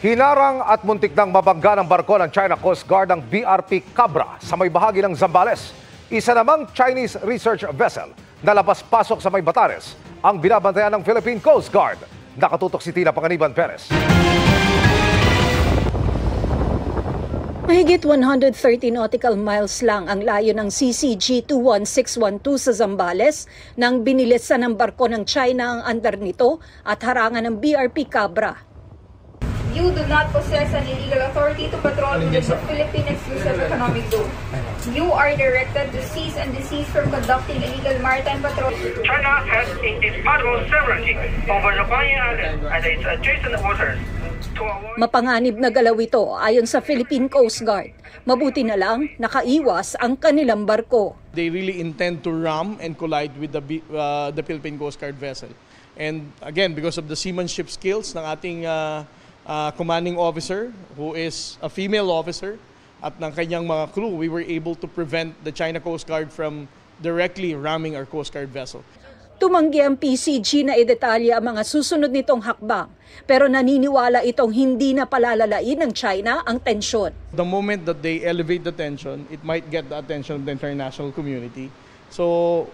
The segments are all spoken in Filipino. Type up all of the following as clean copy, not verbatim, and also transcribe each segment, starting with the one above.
Hinarang at muntik nang mabangga ng barko ng China Coast Guard ang BRP Cabra sa may bahagi ng Zambales. Isa namang Chinese research vessel na labas-pasok sa may Batanes ang binabantayan ng Philippine Coast Guard. Nakatutok si Tina Panganiban Perez. Mahigit 130 nautical miles lang ang layo ng CCG 21612 sa Zambales nang binilisan ng barko ng China ang andar nito at harangan ng BRP Cabra. You do not possess an illegal authority to patrol within the Philippine Exclusive Economic Zone. You are directed to cease and desist from conducting illegal maritime patrol. China has indefatigable sovereignty over the Guanyin Island and its adjacent waters. Mapanganib na galaw ito ayon sa Philippine Coast Guard. Mabuti na lang nakaiwas ang kanilang barko. They really intend to ram and collide with the Philippine Coast Guard vessel. And again, because of the seamanship skills ng ating commanding officer, who is a female officer, at ng kanyang mga crew, we were able to prevent the China Coast Guard from directly ramming our Coast Guard vessel. Tumanggi ang PCG na idetalya ang mga susunod nitong hakbang, pero naniniwala itong hindi na palalalain ng China ang tensyon. The moment that they elevate the tension, it might get the attention of the international community. So,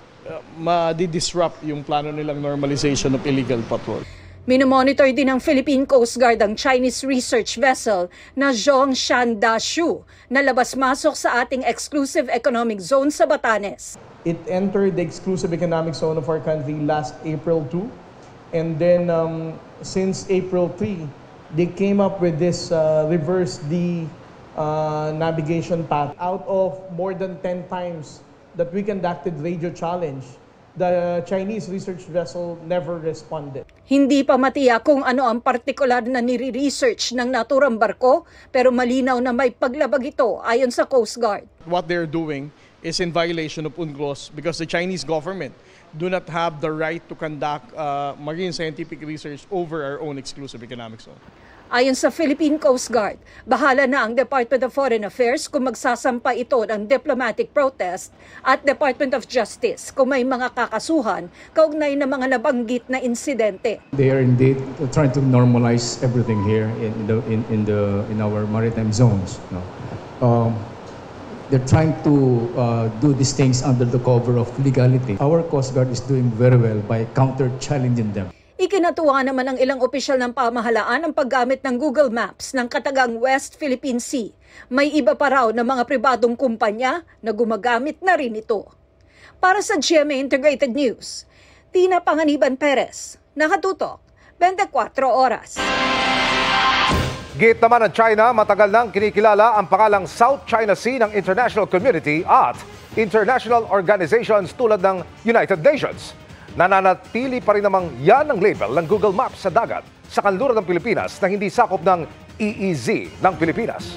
ma-disrupt yung plano nilang normalization of illegal patrol. Minomonitor din ng Philippine Coast Guard ang Chinese research vessel na Zhongshan Dashu na labas-masok sa ating exclusive economic zone sa Batanes. It entered the exclusive economic zone of our country last April 2. And then since April 3, they came up with this reverse D navigation path. Out of more than 10 times that we conducted radio challenge, the Chinese research vessel never responded. Hindi pa matiyak kung ano ang partikular na nire-research ng naturang barko, pero malinaw na may paglabag ito ayon sa Coast Guard. What they're doing is in violation of UNCLOS because the Chinese government do not have the right to conduct marine scientific research over our own exclusive economic zone. Ayon sa Philippine Coast Guard, bahala na ang Department of Foreign Affairs kung magsasampa ito ng diplomatic protest at Department of Justice kung may mga kakasuhan kaugnay ng mga nabanggit na insidente. They are indeed trying to normalize everything here in our maritime zones. No? They're trying to do these things under the cover of legality. Our Coast Guard is doing very well by counter-challenging them. Ikinatuwa naman ng ilang opisyal ng pamahalaan ang paggamit ng Google Maps ng katagang West Philippine Sea. May iba pa raw na mga pribadong kumpanya na gumagamit na rin ito. Para sa GMA Integrated News, Tina Panganiban Perez, nakatutok, 24 oras. Git naman ng China, matagal nang kinikilala ang pangalang South China Sea ng international community at international organizations tulad ng United Nations. Nananatili pa rin namang yan ang label ng Google Maps sa dagat sa kanluran ng Pilipinas na hindi sakop ng EEZ ng Pilipinas.